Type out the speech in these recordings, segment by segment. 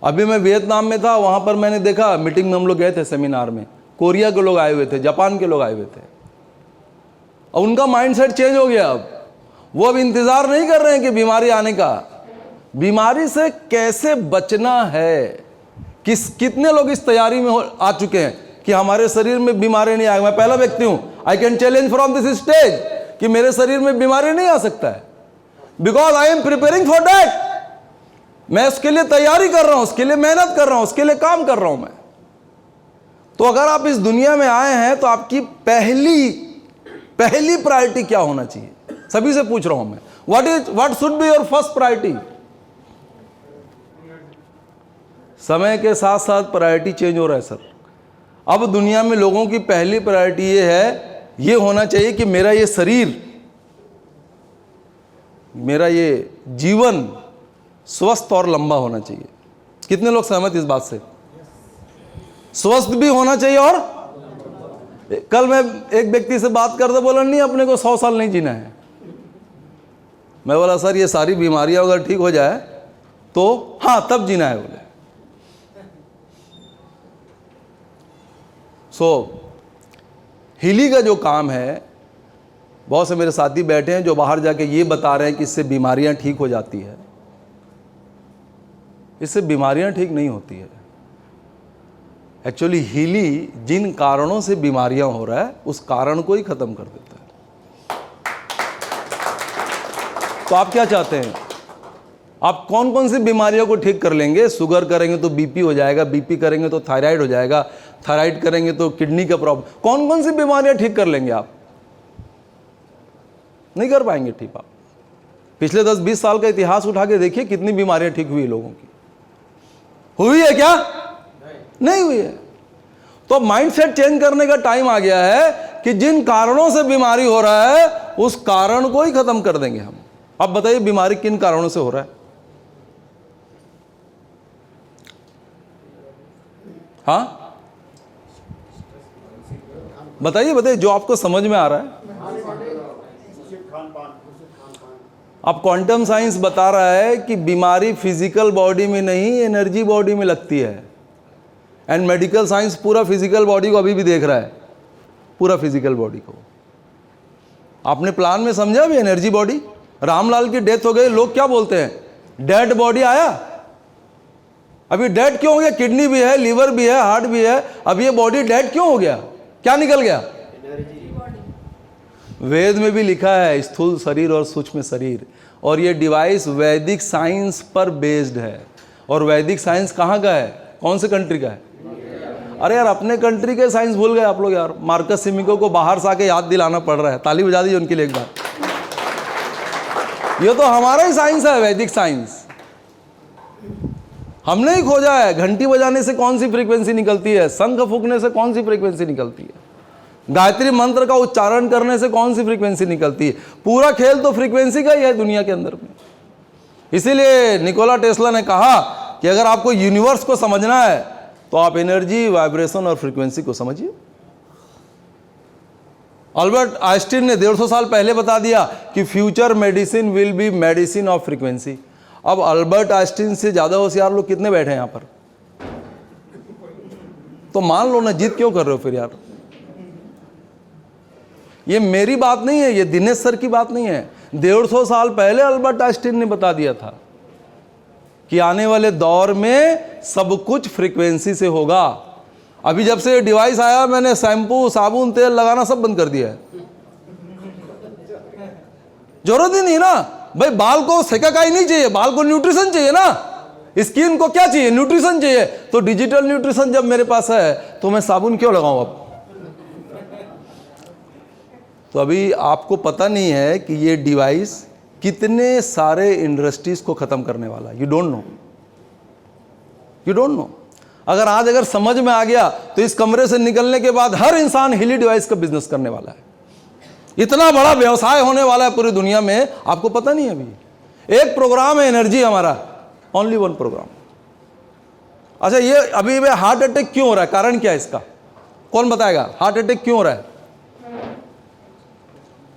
अभी मैं वियतनाम में था, वहाँ पर मैंने देखा, मीटिंग में हम लोग गए थे सेमिनार में, कोरिया के लोग आए हुए थे, जापान के लोग आए हुए थे, और उनका माइंडसेट चेंज हो गया। अब वो अब इंतज़ार नहीं कर रहे हैं कि बीमारी आने का, बीमारी से कैसे बचना है। कितने लोग इस तैयारी में आ चुके हैं कि हमारे शरीर में बीमारी नहीं आएगी। मैं पहला व्यक्ति हूं, I can challenge from this stage कि मेरे शरीर में बीमारी नहीं आ सकता है, because I am preparing for that. मैं उसके लिए तैयारी कर रहा हूं, उसके लिए मेहनत कर रहा हूं, उसके लिए काम कर रहा हूं मैं। तो अगर आप इस दुनिया में आए हैं तो आपकी पहली प्रायोरिटी क्या होना चाहिए? सभी से पूछ रहा हूं मैं, what should be your first priority? समय के साथ साथ प्रायोरिटी चेंज हो रहा है सर। अब दुनिया में लोगों की पहली प्रायोरिटी ये है, ये होना चाहिए कि मेरा ये शरीर, मेरा ये जीवन स्वस्थ और लंबा होना चाहिए। कितने लोग सहमत इस बात से? स्वस्थ भी होना चाहिए। और कल मैं एक व्यक्ति से बात करते, बोला नहीं अपने को 100 साल नहीं जीना है। मैं बोला सर ये सारी बीमारियां अगर ठीक हो जाए तो हाँ तब जीना है। बोले हीली का जो काम है, बहुत से मेरे साथी बैठे हैं जो बाहर जाके ये बता रहे हैं कि इससे बीमारियां ठीक हो जाती है। इससे बीमारियां ठीक नहीं होती है। एक्चुअली हीली जिन कारणों से बीमारियां हो रहा है उस कारण को ही खत्म कर देता है। तो आप क्या चाहते हैं? आप कौन कौन सी बीमारियों को ठीक कर लेंगे? शुगर करेंगे तो बीपी हो जाएगा, बीपी करेंगे तो थायराइड हो जाएगा, थायराइड करेंगे तो किडनी का प्रॉब्लम। कौन कौन सी बीमारियां ठीक कर लेंगे आप? नहीं कर पाएंगे ठीक आप। पिछले 10-20 साल का इतिहास उठा के देखिए कितनी बीमारियां ठीक हुई लोगों की। हुई है क्या? नहीं हुई है। तो माइंडसेट चेंज करने का टाइम आ गया है कि जिन कारणों से बीमारी हो रहा है उस कारण को ही खत्म कर देंगे हम। अब बताइए बीमारी किन कारणों से हो रहा है? हाँ बताइए जो आपको समझ में आ रहा है। अब क्वांटम साइंस बता रहा है कि बीमारी फिजिकल बॉडी में नहीं, एनर्जी बॉडी में लगती है। एंड मेडिकल साइंस पूरा फिजिकल बॉडी को अभी भी देख रहा है, पूरा फिजिकल बॉडी को। आपने प्लान में समझा भी एनर्जी बॉडी। रामलाल की डेथ हो गई, लोग क्या बोलते हैं? डेड बॉडी आया। अभी डेड क्यों हो गया? किडनी भी है, लीवर भी है, हार्ट भी है, अब ये बॉडी डेड क्यों हो गया? क्या निकल गया? वेद में भी लिखा है स्थूल शरीर और सूक्ष्म शरीर, और ये डिवाइस वैदिक साइंस पर बेस्ड है। और वैदिक साइंस कहाँ का है? कौन से कंट्री का है? अरे यार अपने कंट्री के साइंस भूल गए आप लोग यार। मार्कस सिमिको को बाहर से आके याद दिलाना पड़ रहा है। ताली बजा दीजिए उनके लिए एक बार। ये तो हमारा ही साइंस है, वैदिक साइंस। हमने ही खोजा है। घंटी बजाने से कौन सी फ्रीक्वेंसी निकलती है? शंख फूंकने से कौन सी फ्रीक्वेंसी निकलती है? गायत्री मंत्र का उच्चारण करने से कौन सी फ्रीक्वेंसी निकलती है? पूरा खेल तो फ्रीक्वेंसी का ही है दुनिया के अंदर में। इसीलिए निकोला टेस्ला ने कहा कि अगर आपको यूनिवर्स को समझना है तो आप एनर्जी, वाइब्रेशन और फ्रीक्वेंसी को समझिए। अल्बर्ट आइंस्टीन ने 150 साल पहले बता दिया कि future medicine will be medicine of frequency. अब अल्बर्ट आइंस्टीन से ज्यादा होशियार लोग कितने बैठे हैं यहां पर? तो मान लो ना, जीत क्यों कर रहे हो फिर यार? ये मेरी बात नहीं है, ये दिनेश सर की बात नहीं है। 150 साल पहले अल्बर्ट आइंस्टीन ने बता दिया था कि आने वाले दौर में सब कुछ फ्रीक्वेंसी से होगा। अभी जब से ये डिवाइस आया मैंने शैम्पू, साबुन, तेल लगाना सब बंद कर दिया है। जरूरत ही नहीं ना भाई। बाल को सेकाकाई नहीं चाहिए, बाल को न्यूट्रिशन चाहिए ना। स्किन को क्या चाहिए? न्यूट्रिशन चाहिए। तो डिजिटल न्यूट्रिशन जब मेरे पास है तो मैं साबुन क्यों लगाऊं अब? तो अभी आपको पता नहीं है कि ये डिवाइस कितने सारे इंडस्ट्रीज को खत्म करने वाला है। You don't know. अगर समझ में आ गया तो इस कमरे से निकलने के बाद हर इंसान हीली डिवाइस का बिजनेस करने वाला है। इतना बड़ा व्यवसाय होने वाला है पूरी दुनिया में, आपको पता नहीं है। अभी एक प्रोग्राम है एनर्जी हमारा, ओनली वन प्रोग्राम। अच्छा, ये अभी हार्ट अटैक क्यों हो रहा है? कारण क्या है इसका? कौन बताएगा? हार्ट अटैक क्यों हो रहा है?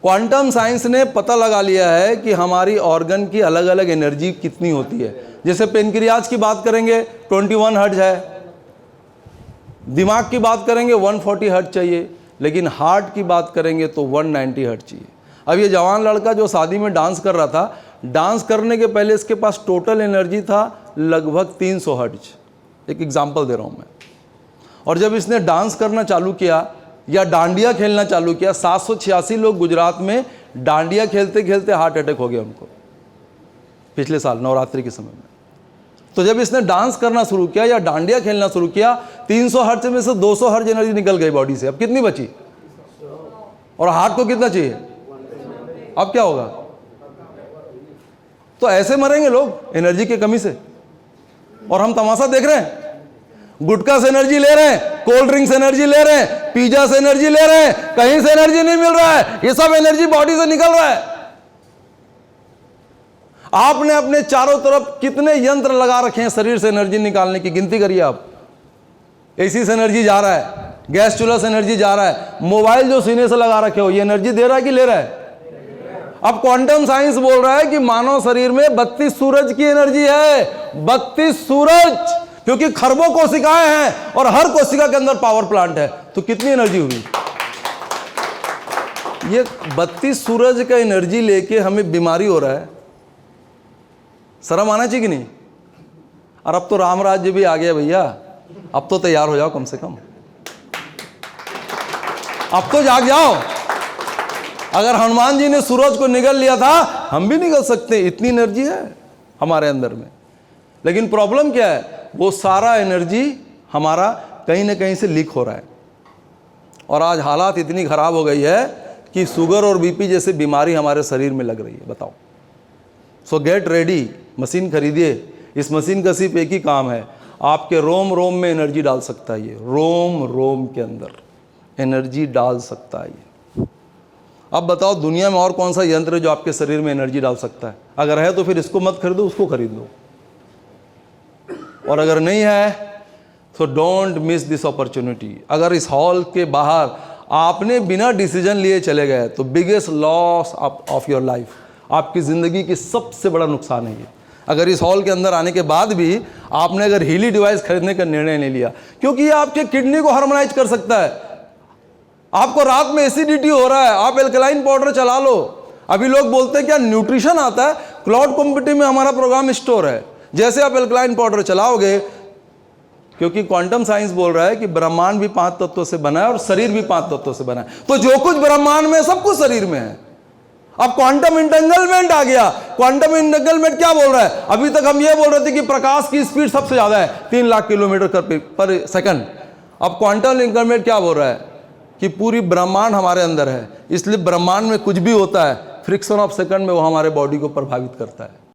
क्वांटम साइंस ने पता लगा लिया है कि हमारी ऑर्गन की अलग अलग एनर्जी कितनी होती है। जैसे पेनक्रियाज की बात करेंगे 21 हर्ट्ज है, दिमाग की बात करेंगे 140 हर्ट्ज चाहिए, लेकिन हार्ट की बात करेंगे तो 190 हर्ट्ज चाहिए। अब ये जवान लड़का जो शादी में डांस कर रहा था, डांस करने के पहले इसके पास टोटल एनर्जी था लगभग 300 हर्ट्ज। एक एग्जांपल दे रहा हूँ मैं। और जब इसने डांस करना चालू किया या डांडिया खेलना चालू किया, 786 लोग गुजरात में डांडिया खेलते खेलते हार्ट अटैक हो गया उनको पिछले साल नवरात्रि के समय में। तो जब इसने डांस करना शुरू किया या डांडिया खेलना शुरू किया, 300 हर्ट्ज में से 200 हर्ट्ज एनर्जी निकल गई बॉडी से। अब कितनी बची? और हार्ट को कितना चाहिए? अब क्या होगा? तो ऐसे मरेंगे लोग एनर्जी की कमी से। और हम तमाशा देख रहे हैं, गुटखा से एनर्जी ले रहे हैं, कोल्ड ड्रिंक से एनर्जी ले रहे हैं, पिज्जा से एनर्जी ले रहे हैं, कहीं से एनर्जी नहीं मिल रहा है। ये सब एनर्जी बॉडी से निकल रहा है। आपने अपने चारों तरफ कितने यंत्र लगा रखे हैं शरीर से एनर्जी निकालने की, गिनती करिए आप। एसी से एनर्जी जा रहा है, गैस चूल्हा से एनर्जी जा रहा है, मोबाइल जो सीने से लगा रखे हो ये एनर्जी दे रहा है कि ले रहा है? अब क्वांटम साइंस बोल रहा है कि मानव शरीर में 32 सूरज की एनर्जी है। 32 सूरज, क्योंकि खरबों कोशिकाएं हैं और हर कोशिका के अंदर पावर प्लांट है। तो कितनी एनर्जी हुई? ये 32 सूरज का एनर्जी लेके हमें बीमारी हो रहा है। शर्म आना चाहिए कि नहीं? और अब तो राम राज्य भी आ गया भैया, अब तो तैयार हो जाओ कम से कम, अब तो जाग जाओ। अगर हनुमान जी ने सूरज को निगल लिया था, हम भी निगल सकते हैं। इतनी एनर्जी है हमारे अंदर में। लेकिन प्रॉब्लम क्या है? वो सारा एनर्जी हमारा कहीं ना कहीं से लीक हो रहा है। और आज हालात इतनी खराब हो गई है कि शुगर और बीपी जैसी बीमारी हमारे शरीर में लग रही है। बताओ। सो गेट रेडी, मशीन खरीदिए। इस मशीन का सिर्फ एक ही काम है, आपके रोम रोम में एनर्जी डाल सकता है। ये रोम रोम के अंदर एनर्जी डाल सकता है। अब बताओ दुनिया में और कौन सा यंत्र है जो आपके शरीर में एनर्जी डाल सकता है? अगर है तो फिर इसको मत खरीदो, उसको खरीद लो। और अगर नहीं है तो डोंट मिस दिस अपॉर्चुनिटी। अगर इस हॉल के बाहर आपने बिना डिसीजन लिए चले गए तो biggest loss of your life, आपकी ज़िंदगी की सबसे बड़ा नुकसान है ये। अगर इस हॉल के अंदर आने के बाद भी आपने अगर हीली डिवाइस खरीदने का निर्णय नहीं लिया, क्योंकि ये आपके किडनी को हार्मोनाइज कर सकता है। आपको रात में एसिडिटी हो रहा है, आप एल्कलाइन पाउडर चला लो। अभी लोग बोलते हैं क्या न्यूट्रिशन आता है, क्लाउड कंप्यूटिंग में हमारा प्रोग्राम स्टोर है। जैसे आप एल्कलाइन पाउडर चलाओगे, क्योंकि क्वांटम साइंस बोल रहा है कि ब्रह्मांड भी 5 तत्वों से बना है और शरीर भी 5 तत्वों से बना है। तो जो कुछ ब्रह्मांड में सब कुछ शरीर में है। अब क्वांटम इंटेंगलमेंट आ गया। क्वांटम इंटेंगलमेंट क्या बोल रहा है? अभी तक हम ये बोल रहे थे कि प्रकाश की स्पीड सबसे ज्यादा है, 3 लाख किलोमीटर पर सेकंड। अब क्वांटम इंटेंगलमेंट क्या बोल रहा है कि पूरी ब्रह्मांड हमारे अंदर है, इसलिए ब्रह्मांड में कुछ भी होता है फ्रिक्शन ऑफ सेकंड में वो हमारे बॉडी को प्रभावित करता है।